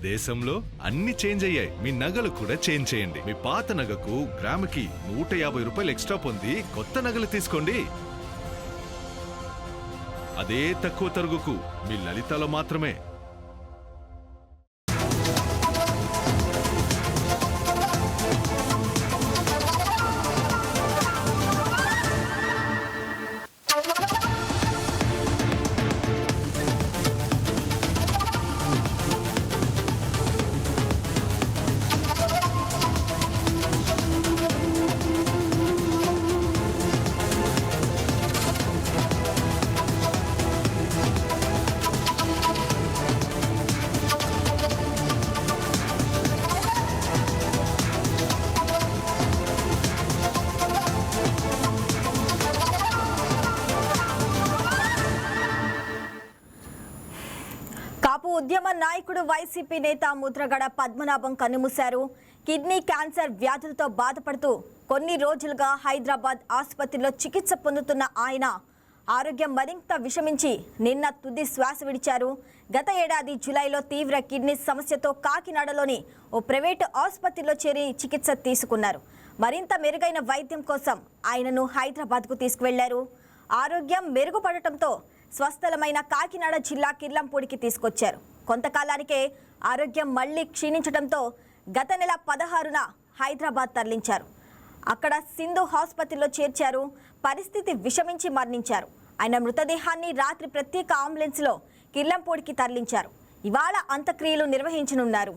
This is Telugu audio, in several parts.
దేశంలో అన్ని చేంజ్ అయ్యాయి, మీ నగలు కూడా చేంజ్ చేయండి. మీ పాత నగకు గ్రాముకి 150 రూపాయలు ఎక్స్ట్రా పొంది కొత్త నగలు తీసుకోండి. అదే తక్కువ తరుగుకు మీ లలితలో మాత్రమే. కాపు ఉద్యమ నాయకుడు వైసీపీ నేత ముద్రగడ పద్మనాభం కన్నుమూశారు. కిడ్నీ క్యాన్సర్ వ్యాధులతో బాధపడుతూ కొన్ని రోజులుగా హైదరాబాద్ ఆసుపత్రిలో చికిత్స పొందుతున్న ఆయన ఆరోగ్యం మరింత విషమించి నిన్న తుది శ్వాస విడిచారు. గత ఏడాది జూలైలో తీవ్ర కిడ్నీ సమస్యతో కాకినాడలోని ఓ ప్రైవేటు ఆసుపత్రిలో చేరి చికిత్స తీసుకున్నారు. మరింత మెరుగైన వైద్యం కోసం ఆయనను హైదరాబాద్కు తీసుకువెళ్లారు. ఆరోగ్యం మెరుగుపడటంతో స్వస్థలమైన కాకినాడ జిల్లా కిర్లంపూడికి తీసుకొచ్చారు. కొంతకాలానికే ఆరోగ్యం మళ్లీ క్షీణించడంతో గత నెల 16న హైదరాబాద్ తరలించారు. అక్కడ సింధు ఆసుపత్రిలో చేర్చారు. పరిస్థితి విషమించి మరణించారు. ఆయన మృతదేహాన్ని రాత్రి ప్రత్యేక అంబులెన్స్లో కిర్లంపూడికి తరలించారు. ఇవాళ అంత్యక్రియలు నిర్వహించనున్నారు.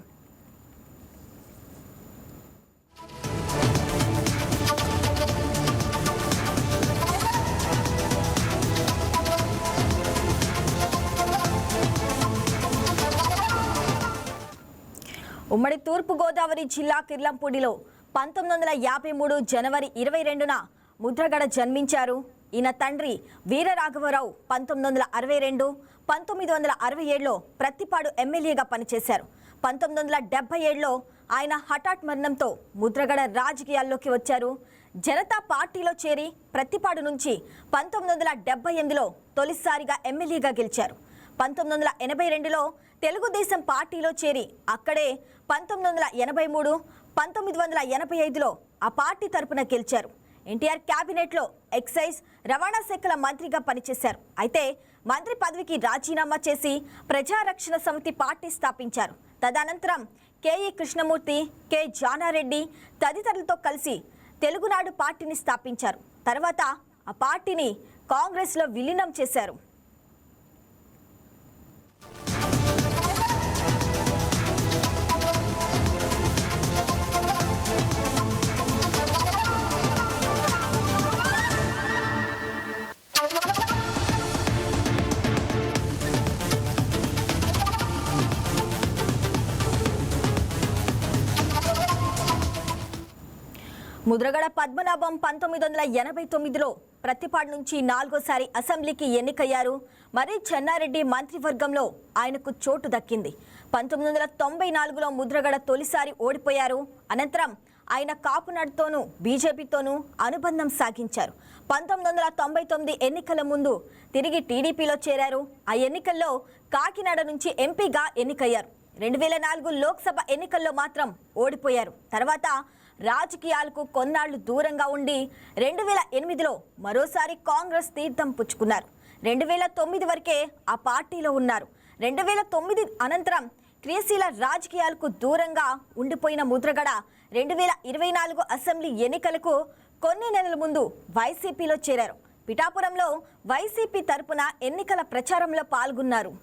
ఉమ్మడి తూర్పుగోదావరి జిల్లా కిర్లంపూడిలో 1953 జనవరి 22న ముద్రగడ జన్మించారు. ఈయన తండ్రి వీరరాఘవరావు 1962, 1967లో ప్రత్తిపాడు ఎమ్మెల్యేగా పనిచేశారు. 1977లో ఆయన హఠాత్ మరణంతో ముద్రగడ రాజకీయాల్లోకి వచ్చారు. జనతా పార్టీలో చేరి ప్రత్తిపాడు నుంచి 1978లో తొలిసారిగా ఎమ్మెల్యేగా గెలిచారు. 1982లో తెలుగుదేశం పార్టీలో చేరి అక్కడే 1983, 1985లో ఆ పార్టీ తరపున గెలిచారు. ఎన్టీఆర్ క్యాబినెట్లో ఎక్సైజ్, రవాణా శాఖల మంత్రిగా పనిచేశారు. అయితే మంత్రి పదవికి రాజీనామా చేసి ప్రజారక్షణ సమితి పార్టీ స్థాపించారు. తదనంతరం కేఈ కృష్ణమూర్తి, కె జానారెడ్డి తదితరులతో కలిసి తెలుగునాడు పార్టీని స్థాపించారు. తర్వాత ఆ పార్టీని కాంగ్రెస్లో విలీనం చేశారు. ముద్రగడ పద్మనాభం 1989లో ప్రత్తిపాడు నుంచి 4వ అసెంబ్లీకి ఎన్నికయ్యారు. మరి చెన్నారెడ్డి మంత్రివర్గంలో ఆయనకు చోటు దక్కింది. 1994లో ముద్రగడ తొలిసారి ఓడిపోయారు. అనంతరం ఆయన కాపునాడుతోనూ బీజేపీతోనూ అనుబంధం సాగించారు. 1999 ఎన్నికల ముందు తిరిగి టీడీపీలో చేరారు. ఆ ఎన్నికల్లో కాకినాడ నుంచి ఎంపీగా ఎన్నికయ్యారు. 2004 లోక్సభ ఎన్నికల్లో మాత్రం ఓడిపోయారు. తర్వాత రాజకీయాలకు కొన్నాళ్లు దూరంగా ఉండి 2008లో మరోసారి కాంగ్రెస్ తీర్థం పుచ్చుకున్నారు. 2009 వరకే ఆ పార్టీలో ఉన్నారు. 2009 అనంతరం క్రియాశీల రాజకీయాలకు దూరంగా ఉండిపోయిన ముద్రగడ 2024 అసెంబ్లీ ఎన్నికలకు కొన్ని నెలల ముందు వైసీపీలో చేరారు. పిఠాపురంలో వైసీపీ తరపున ఎన్నికల ప్రచారంలో పాల్గొన్నారు.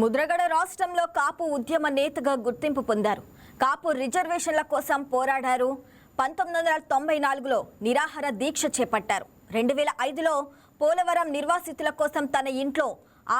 ముద్రగడ రాష్ట్రంలో కాపు ఉద్యమ నేతగా గుర్తింపు పొందారు. కాపు రిజర్వేషన్ల కోసం పోరాడారు. 1994లో నిరాహార దీక్ష చేపట్టారు. 2005లో పోలవరం నిర్వాసితుల కోసం తన ఇంట్లో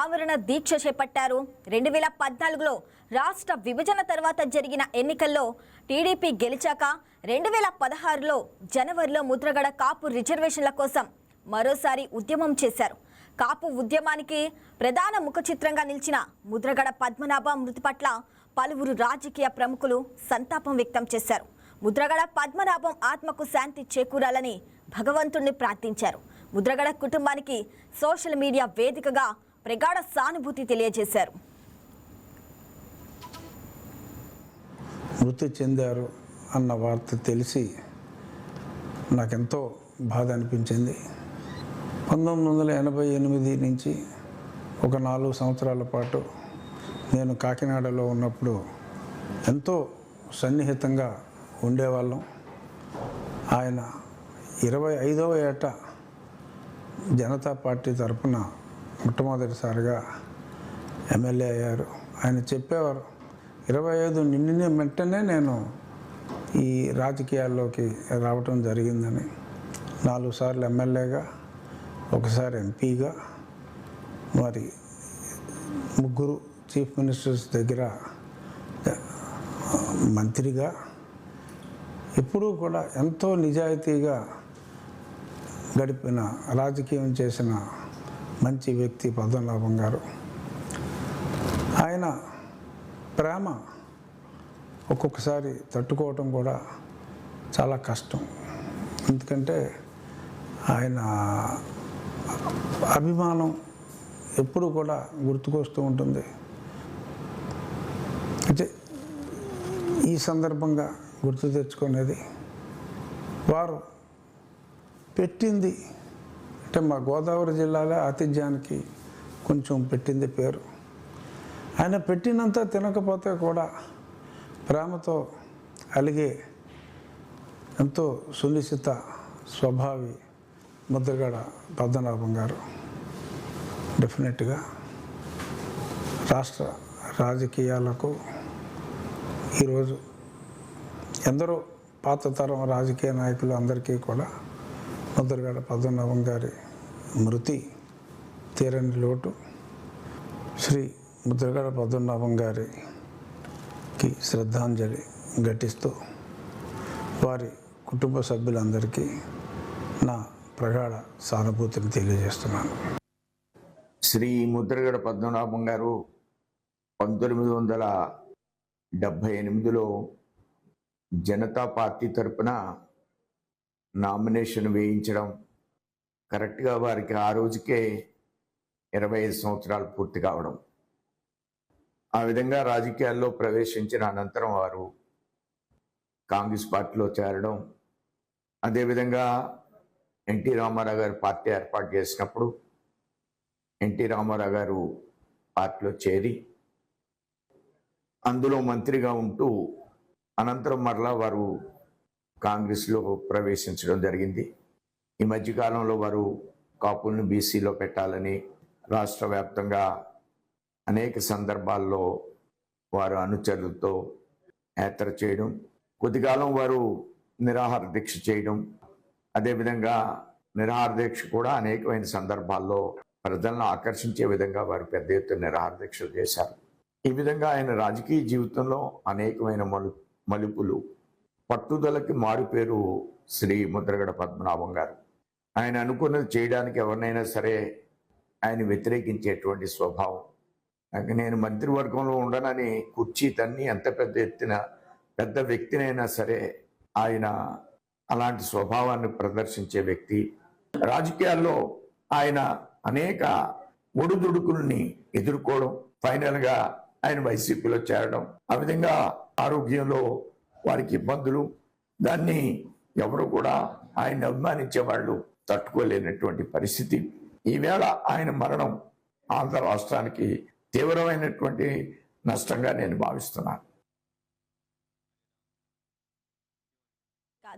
ఆవరణ దీక్ష చేపట్టారు. 2014లో రాష్ట్ర విభజన తర్వాత జరిగిన ఎన్నికల్లో టీడీపీ గెలిచాక 2016లో జనవరిలో ముద్రగడ కాపు రిజర్వేషన్ల కోసం మరోసారి ఉద్యమం చేశారు. కాపు ఉద్యమానికి ప్రధాన ముఖ చిత్రంగా నిలిచిన ముద్రగడ పద్మనాభ మృతి పట్ల పలువురు రాజకీయ ప్రముఖులు సంతాపం వ్యక్తం చేశారు. ముద్రగడ పద్మనాభం ఆత్మకు శాంతి చేకూరాలని భగవంతుణ్ణి ప్రార్థించారు. ముద్రగడ కుటుంబానికి సోషల్ మీడియా వేదికగా ప్రగాఢ సానుభూతి తెలియజేశారు. మృతి చెందారు అన్న వార్త తెలిసి నాకెంతో బాధ అనిపించింది. 1988 నుంచి ఒక 4 సంవత్సరాల పాటు నేను కాకినాడలో ఉన్నప్పుడు ఎంతో సన్నిహితంగా ఉండేవాళ్ళం. ఆయన 25వ ఏట జనతా పార్టీ తరఫున మొట్టమొదటిసారిగా ఎమ్మెల్యే అయ్యారు. ఆయన చెప్పేవారు, 25 నిండిన వెంటనే నేను ఈ రాజకీయాల్లోకి రావటం జరిగిందని. 4 సార్లు ఎమ్మెల్యేగా, ఒకసారి ఎంపీగా, మరి 3 చీఫ్ మినిస్టర్స్ దగ్గర మంత్రిగా, ఎప్పుడూ కూడా ఎంతో నిజాయితీగా గడిపిన, రాజకీయం చేసిన మంచి వ్యక్తి పద్మనాభం గారు. ఆయన ప్రేమ ఒక్కొక్కసారి తట్టుకోవటం కూడా చాలా కష్టం. ఎందుకంటే ఆయన అభిమానం ఎప్పుడు కూడా గుర్తుకొస్తూ ఉంటుంది. అంటే ఈ సందర్భంగా గుర్తు తెచ్చుకునేది, వారు పెట్టింది అంటే మా గోదావరి జిల్లాలో ఆతిథ్యానికి కొంచెం పెట్టింది పేరు. ఆయన పెట్టినంత తినకపోతే కూడా ప్రేమతో అలిగే ఎంతో సునిశ్చిత స్వభావి ముద్రగడ పద్మనాభం గారు. డెఫినెట్గా రాష్ట్ర రాజకీయాలకు ఈరోజు ఎందరో పాత తరం రాజకీయ నాయకులు అందరికీ కూడా ముద్రగడ పద్మనాభం గారి మృతి తీరని లోటు. శ్రీ ముద్రగడ పద్మనాభం గారికి శ్రద్ధాంజలి ఘటిస్తూ వారి కుటుంబ సభ్యులందరికీ నా ప్రగాఢ సానుభూతిని తెలియజేస్తున్నాను. శ్రీ ముద్రగడ పద్మనాభం గారు 1978లో జనతా పార్టీ తరపున నామినేషన్ వేయించడం, కరెక్ట్గా వారికి ఆ రోజుకే 25 సంవత్సరాలు పూర్తి కావడం. ఆ విధంగా రాజకీయాల్లో ప్రవేశించిన అనంతరం వారు కాంగ్రెస్ పార్టీలో చేరడం, అదేవిధంగా ఎన్టీ రామారావు గారు పార్టీ ఏర్పాటు చేసినప్పుడు ఎన్టీ రామారావు గారు పార్టీలో చేరి అందులో మంత్రిగా ఉంటూ అనంతరం మరలా వారు కాంగ్రెస్లో ప్రవేశించడం జరిగింది. ఈ మధ్యకాలంలో వారు కాపుల్ని బీసీలో పెట్టాలని రాష్ట్ర వ్యాప్తంగా అనేక సందర్భాల్లో వారు అనుచరులతో యాత్ర చేయడం, కొద్దికాలం వారు నిరాహార దీక్ష చేయడం, అదేవిధంగా నిరాహార దీక్ష కూడా అనేకమైన సందర్భాల్లో ప్రజలను ఆకర్షించే విధంగా వారు పెద్ద ఎత్తున నిరాహార దీక్షలు చేశారు. ఈ విధంగా ఆయన రాజకీయ జీవితంలో అనేకమైన మలుపులు, పట్టుదలకి మారుపేరు శ్రీ ముద్రగడ పద్మనాభం గారు. ఆయన అనుకున్నది చేయడానికి ఎవరినైనా సరే ఆయన వ్యతిరేకించేటువంటి స్వభావం. నేను మంత్రివర్గంలో ఉండనని కుర్చీ తన్ని ఎంత పెద్ద వ్యక్తినైనా సరే ఆయన అలాంటి స్వభావాన్ని ప్రదర్శించే వ్యక్తి. రాజకీయాల్లో ఆయన అనేక ఒడుదుడుకుల్ని ఎదుర్కోవడం, ఫైనల్గా ఆయన వైసీపీలో చేరడం, ఆ విధంగా ఆరోగ్యంలో వారికి ఇబ్బందులు, దాన్ని ఎవరు కూడా ఆయన అభిమానించే వాళ్ళు తట్టుకోలేనటువంటి పరిస్థితి. ఈవేళ ఆయన మరణం ఆంధ్ర రాష్ట్రానికి తీవ్రమైనటువంటి నష్టంగా నేను భావిస్తున్నాను.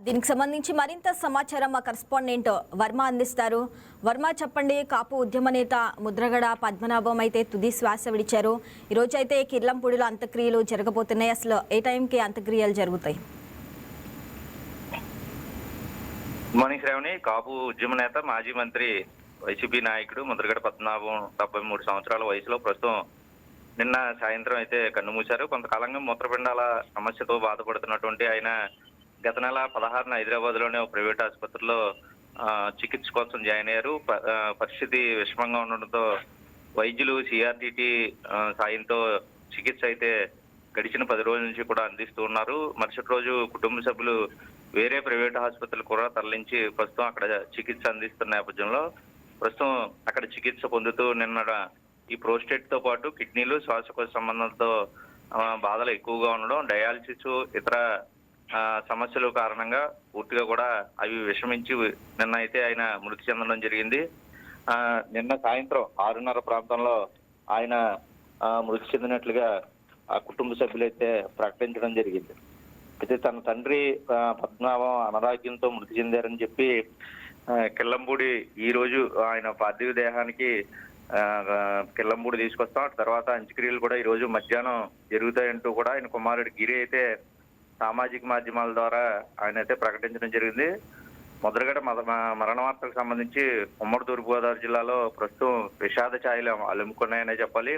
దీనికి సంబంధించి మరింత సమాచారం మా కరెస్పాండెంట్ వర్మ అందిస్తారు. వర్మ, చెప్పండి. కాపు ఉద్యమ నేత ముద్రగడ పద్మనాభం అయితే తుది శ్వాస విడిచారు. ఈరోజు అయితే కిర్లంపూడిలో అంత్యక్రియలు జరగబోతున్నాయి. అసలు ఏ టైంకి అంత్యక్రియలు జరుగుతాయి? మార్నింగ్ శ్రావణి. కాపు ఉద్యమ నేత, మాజీ మంత్రి, వైసీపీ నాయకుడు ముద్రగడ పద్మనాభం 73 సంవత్సరాల వయసులో ప్రస్తుతం నిన్న సాయంత్రం అయితే కన్నుమూశారు. కొంతకాలంగా మూత్రపిండాల సమస్యతో బాధపడుతున్నటువంటి ఆయన గత నెల 16న హైదరాబాద్ లోనే ఒక ప్రైవేట్ ఆసుపత్రిలో చికిత్స కోసం జాయిన్ అయ్యారు. పరిస్థితి విషమంగా ఉండడంతో వైద్యులు సిఆర్టీటీ సాయంతో చికిత్స అయితే గడిచిన 10 రోజుల నుంచి కూడా అందిస్తూ ఉన్నారు. మరుసటి రోజు కుటుంబ సభ్యులు వేరే ప్రైవేట్ ఆసుపత్రులు కూడా తరలించి ప్రస్తుతం అక్కడ చికిత్స అందిస్తున్న నేపథ్యంలో ప్రస్తుతం అక్కడ చికిత్స పొందుతూ నిన్న ఈ ప్రోస్టేట్ తో పాటు కిడ్నీలు, శ్వాసకోశ సంబంధంతో బాధలు ఎక్కువగా ఉండడం, డయాలసిస్, ఇతర సమస్యల కారణంగా పూర్తిగా కూడా అవి విషమించి నిన్న అయితే ఆయన మృతి చెందడం జరిగింది. నిన్న సాయంత్రం 6:30 ప్రాంతంలో ఆయన మృతి చెందినట్లుగా ఆ కుటుంబ సభ్యులైతే ప్రకటించడం జరిగింది. అయితే తన తండ్రి పద్మనాభం అనారోగ్యంతో మృతి చెందారని చెప్పి కిల్లంపూడి ఈ రోజు ఆయన పార్థివ దేహానికి కిల్లంపూడి తీసుకొస్తాం. తర్వాత అంత్యక్రియలు కూడా ఈ రోజు మధ్యాహ్నం జరుగుతాయంటూ కూడా ఆయన కుమారుడు గిరి అయితే సామాజిక మాధ్యమాల ద్వారా ఆయన అయితే ప్రకటించడం జరిగింది. ముద్రగడ మరణ వార్తలకు సంబంధించి ఉమ్మడి తూర్పుగోదావరి జిల్లాలో ప్రస్తుతం విషాద ఛాయలు అలుముకున్నాయనే చెప్పాలి.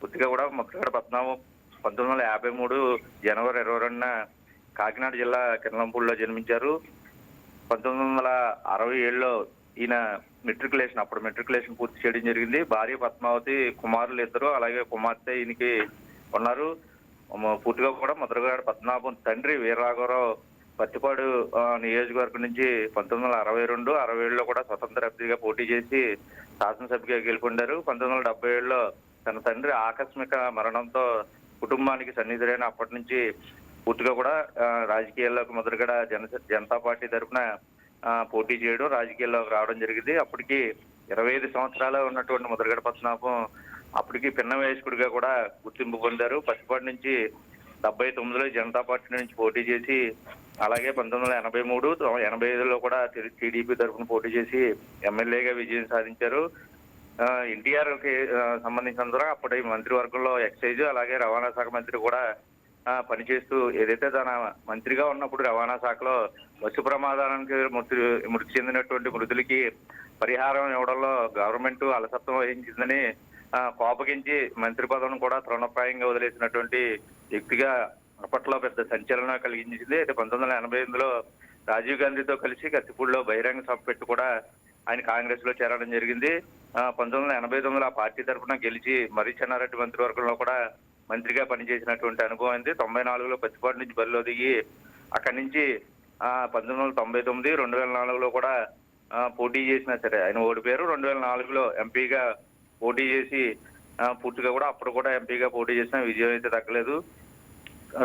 పూర్తిగా కూడా ముద్రగడ పద్మనాభం 1953 జనవరి 22న కాకినాడ జిల్లా కిర్లంపూడిలో జన్మించారు. 1967లో ఈయన అప్పుడు మెట్రికులేషన్ పూర్తి చేయడం జరిగింది. భార్య పద్మావతి, కుమారులు 2, అలాగే కుమార్తె ఈయనకి ఉన్నారు. పూర్తిగా కూడా ముద్రగడ పద్మనాభం తండ్రి వీరరాఘవరావు పత్తిపాడు నియోజకవర్గం నుంచి 1962, 67లో కూడా స్వతంత్ర అభ్యర్థిగా పోటీ చేసి శాసనసభ్యుగా గెలుపొందారు. 1977లో తన తండ్రి ఆకస్మిక మరణంతో కుటుంబానికి సన్నిధులైన అప్పటి నుంచి పూర్తిగా కూడా రాజకీయాల్లోకి ముద్రగడ జనతా పార్టీ తరఫున పోటీ చేయడం, రాజకీయాల్లోకి రావడం జరిగింది. అప్పటికి 25 సంవత్సరాలు ఉన్నటువంటి ముద్రగడ పద్మనాభం అప్పటికి పిన్న వయస్కుడిగా కూడా గుర్తింపు పొందారు. పసిపాటి నుంచి 79లో జనతా పార్టీ నుంచి పోటీ చేసి, అలాగే 1983, 85లో కూడా టీడీపీ తరఫున పోటీ చేసి ఎమ్మెల్యేగా విజయం సాధించారు. ఎన్టీఆర్ కి సంబంధించినంత అప్పటి మంత్రివర్గంలో ఎక్సైజ్, అలాగే రవాణా శాఖ మంత్రి కూడా పనిచేస్తూ ఏదైతే తన మంత్రిగా ఉన్నప్పుడు రవాణా శాఖలో బస్సు ప్రమాదానికి మృతి చెందినటువంటి మృతులకి పరిహారం ఇవ్వడంలో గవర్నమెంట్ అలసత్వం వహించిందని కోపగించి మంత్రి పదవిని కూడా తృణప్రాయంగా వదిలేసినటువంటి వ్యక్తిగా అప్పట్లో పెద్ద సంచలనం కలిగించింది. అయితే 1988లో రాజీవ్ గాంధీతో కలిసి కత్తిపూడిలో బహిరంగ సభ పెట్టి కూడా ఆయన కాంగ్రెస్ లో చేరడం జరిగింది. 1989లో ఆ పార్టీ తరఫున గెలిచి మరి చెన్నారెడ్డి మంత్రివర్గంలో కూడా మంత్రిగా పనిచేసినటువంటి అనుభవం అయింది. 94లో పత్తిపాటి నుంచి బరిలో దిగి అక్కడి నుంచి 1999, 2004లో కూడా పోటీ చేసినా సరే ఆయన ఓడిపోయారు. 2004లో ఎంపీగా పోటీ చేసి పూర్తిగా కూడా అప్పుడు కూడా ఎంపీగా పోటీ చేసినా విజయం అయితే దక్కలేదు.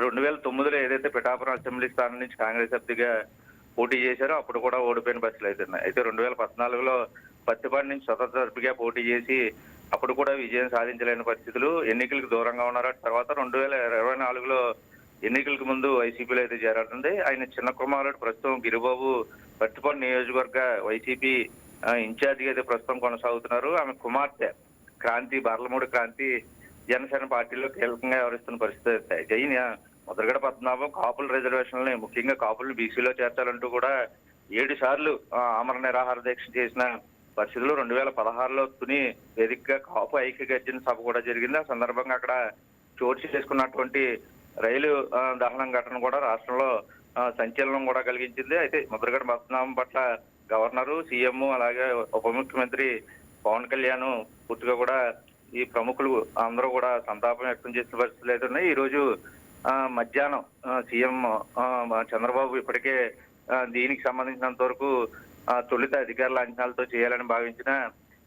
2009లో ఏదైతే పిఠాపురం అసెంబ్లీ స్థానం నుంచి కాంగ్రెస్ అభ్యర్థిగా పోటీ చేశారో అప్పుడు కూడా ఓడిపోయిన పరిస్థితులు అవుతున్నాయి. అయితే 2014లో పత్తిపాటి నుంచి స్వతంత్ర అభ్యర్థిగా పోటీ చేసి అప్పుడు కూడా విజయం సాధించలేని పరిస్థితులు, ఎన్నికలకు దూరంగా ఉన్నారు. తర్వాత 2024లో ఎన్నికలకు ముందు వైసీపీలో అయితే చేరాల్సింది. ఆయన చిన్న కుమారుడు ప్రస్తుతం గిరిబాబు పత్తిపాటి నియోజకవర్గ వైసీపీ ఇన్ఛార్జిగా అయితే ప్రస్తుతం కొనసాగుతున్నారు. ఆమె కుమార్తె క్రాంతి, బార్లమూడి క్రాంతి జనసేన పార్టీలో కీలకంగా వ్యవహరిస్తున్న పరిస్థితి. జైన్ ముద్రగడ పద్మనాభం కాపుల రిజర్వేషన్లని, ముఖ్యంగా కాపులను బీసీలో చేర్చాలంటూ కూడా 7 సార్లు ఆమరణ నిరాహార దీక్ష చేసిన పరిస్థితులు. 2016లో తుని వేదికగా కాపు ఐక్య గర్జన సభ కూడా జరిగింది. ఆ సందర్భంగా అక్కడ చోటు చేసుకున్నటువంటి రైలు దహనం ఘటన కూడా రాష్ట్రంలో సంచలనం కూడా కలిగించింది. అయితే ముద్రగడ పద్మనాభం పట్ల గవర్నరు, సీఎం, అలాగే ఉప ముఖ్యమంత్రి పవన్ కళ్యాణ్ పూర్తిగా కూడా ఈ ప్రముఖులు అందరూ కూడా సంతాపం వ్యక్తం చేసిన పరిస్థితులు అయితే ఉన్నాయి. ఈ రోజు మధ్యాహ్నం సీఎం చంద్రబాబు ఇప్పటికే దీనికి సంబంధించినంత వరకు తొలుత అధికారుల అంచనాలతో చేయాలని భావించిన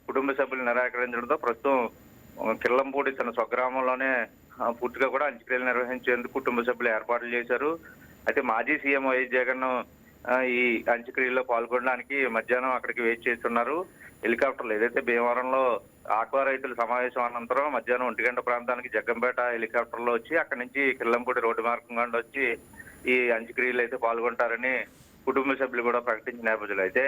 కుటుంబ సభ్యులు నిరాకరించడంతో ప్రస్తుతం కిల్లంపూడి తన స్వగ్రామంలోనే పూర్తిగా కూడా అంత్యక్రియలు నిర్వహించేందుకు కుటుంబ సభ్యులు ఏర్పాట్లు చేశారు. అయితే మాజీ సీఎం వైఎస్ జగన్ ఈ అంత్యక్రియల్లో పాల్గొనడానికి మధ్యాహ్నం అక్కడికి వెయిట్ చేస్తున్నారు. హెలికాప్టర్లు ఏదైతే భీమవరంలో ఆక్వా రైతుల సమావేశం అనంతరం మధ్యాహ్నం 1 గంట ప్రాంతానికి జగ్గంపేట హెలికాప్టర్లో వచ్చి అక్కడి నుంచి కిల్లంపూడి రోడ్డు మార్గంగా వచ్చి ఈ అంత్యక్రియలు అయితే పాల్గొంటారని కుటుంబ సభ్యులు కూడా ప్రకటించిన నేపథ్యంలో అయితే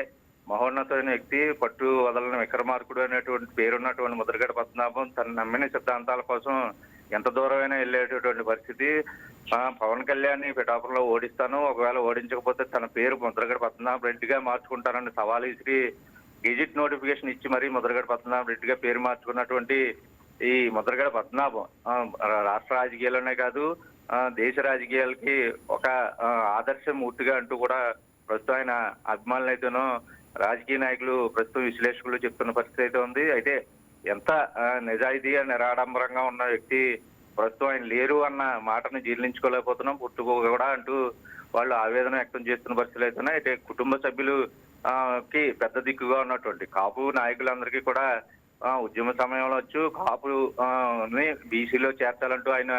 మహోన్నతమైన వ్యక్తి, పట్టు వదలని విక్రమార్కుడు అనేటువంటి పేరున్నటువంటి ముద్రగడ పద్మనాభం తన నమ్మిన సిద్ధాంతాల కోసం ఎంత దూరమైనా వెళ్ళేటటువంటి పరిస్థితి. పవన్ కళ్యాణ్ పిఠాపురంలో ఓడిస్తాను, ఒకవేళ ఓడించకపోతే తన పేరు ముద్రగడ పద్మనాభరెడ్డిగా మార్చుకుంటానని సవాల్ విసిరి గెజిట్ నోటిఫికేషన్ ఇచ్చి మరీ ముద్రగడ పద్మనాభరెడ్డిగా పేరు మార్చుకున్నటువంటి ఈ ముద్రగడ పద్మనాభం రాష్ట్ర రాజకీయాల్లోనే కాదు దేశ రాజకీయాలకి ఒక ఆదర్శమూర్తిగా అంటూ కూడా ప్రస్తుతం ఆయన అభిమానులు అయితేనో రాజకీయ నాయకులు ప్రస్తుతం విశ్లేషకులు చెప్తున్న పరిస్థితి అయితే ఉంది. అయితే ఎంత నిజాయితీగా నిరాడంబరంగా ఉన్న వ్యక్తి ప్రస్తుతం ఆయన లేరు అన్న మాటను జీర్ణించుకోలేకపోతున్నాం పుట్టుకో కూడా అంటూ వాళ్ళు ఆవేదన వ్యక్తం చేస్తున్న పరిస్థితులు అయితేనే. అయితే కుటుంబ సభ్యులు కి పెద్ద దిక్కుగా ఉన్నటువంటి కాపు నాయకులందరికీ కూడా ఉద్యమ సమయంలో వచ్చు కాపు బీసీలో చేర్చాలంటూ ఆయన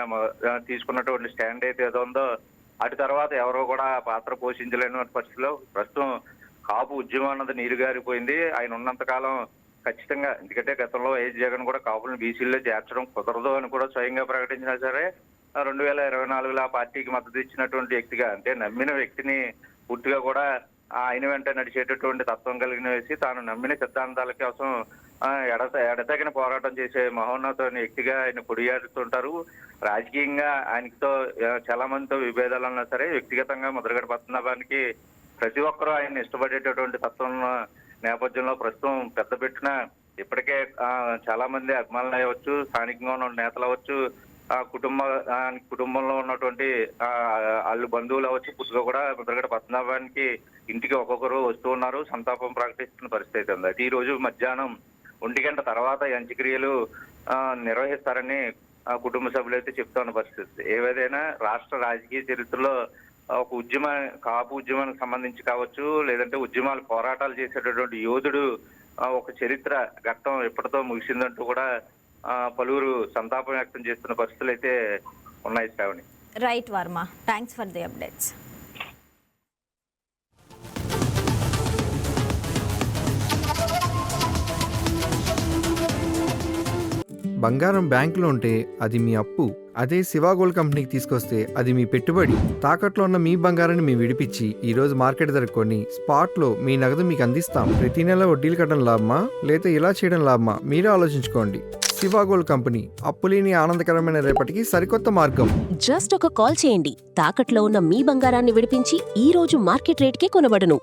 తీసుకున్నటువంటి స్టాండ్ అయితే ఏదో ఉందో అటు తర్వాత ఎవరో కూడా పాత్ర పోషించలేని పరిస్థితిలో ప్రస్తుతం కాపు ఉద్యమం అన్నది నీరు గారిపోయింది. ఆయన ఉన్నంత కాలం ఖచ్చితంగా, ఎందుకంటే గతంలో వైఎస్ జగన్ కూడా కాపులను బీసీల్లో చేర్చడం కుదరదు అని కూడా స్వయంగా ప్రకటించినా సరే 2024లో ఆ పార్టీకి మద్దతు ఇచ్చినటువంటి వ్యక్తిగా, అంటే నమ్మిన వ్యక్తిని పూర్తిగా కూడా ఆయన వెంట నడిచేటటువంటి తత్వం కలిగిన వేసి తాను నమ్మిన సిద్ధాంతాల కోసం ఎడతగిన పోరాటం చేసే మహోన్నత వ్యక్తిగా ఆయన కొడియాడుతుంటారు. రాజకీయంగా ఆయనతో చాలా మందితో విభేదాలు ఉన్నా సరే వ్యక్తిగతంగా ముద్రగడ పద్మనాభానికి ప్రతి ఒక్కరూ ఆయన ఇష్టపడేటటువంటి తత్వం నేపథ్యంలో ప్రస్తుతం పెద్ద పెట్టిన ఇప్పటికే చాలా మంది అభిమానులు అవ్వచ్చు, స్థానికంగా ఉన్న నేతలు అవ్వచ్చు, కుటుంబంలో ఉన్నటువంటి వాళ్ళు బంధువులు అవ్వచ్చు, పుట్టుగా కూడా ముద్రగడ పద్మనాభానికి ఇంటికి ఒక్కొక్కరు వస్తూ ఉన్నారు, సంతాపం ప్రకటిస్తున్న పరిస్థితి ఉంది. అయితే ఈ రోజు మధ్యాహ్నం 1 గంట తర్వాత అంత్యక్రియలు నిర్వహిస్తారని కుటుంబ సభ్యులు అయితే చెప్తున్న పరిస్థితి. ఏదైనా రాష్ట్ర రాజకీయ చరిత్రలో ఒక కాపు ఉద్యమానికి సంబంధించి కావచ్చు, లేదంటే ఉద్యమాలు పోరాటాలు చేసేటటువంటి యోధుడు ఒక చరిత్ర ఘట్టం ఎప్పటితో ముగిసిందంటూ కూడా పలువురు సంతాపం వ్యక్తం చేస్తున్న పరిస్థితులు అయితే ఉన్నాయి. Shravani. Right Varma, thanks for the updates. బంగారం బ్యాంకులో ఉంటే అది మీ అప్పు, అదే శివా గోల్డ్ కంపెనీకి తీసుకొస్తే అది మీ పెట్టుబడి. తాకట్లో ఉన్న మీ బంగారాన్ని మేము విడిపించి ఈ రోజు మార్కెట్ ధర కొని స్పాట్లో మీ నగదు మీకు అందిస్తాం. ప్రతి నెల వడ్డీలు కట్టడం లాభమా లేదా ఇలా చేయడం లాభమా మీరే ఆలోచించుకోండి. శివా గోల్డ్ కంపెనీ, అప్పులేని ఆనందకరమైన రేపటికి సరికొత్త మార్గం. జస్ట్ ఒక కాల్ చేయండి, తాకట్లో ఉన్న మీ బంగారాన్ని విడిపించి ఈ రోజు మార్కెట్ రేట్కే కొనబడును.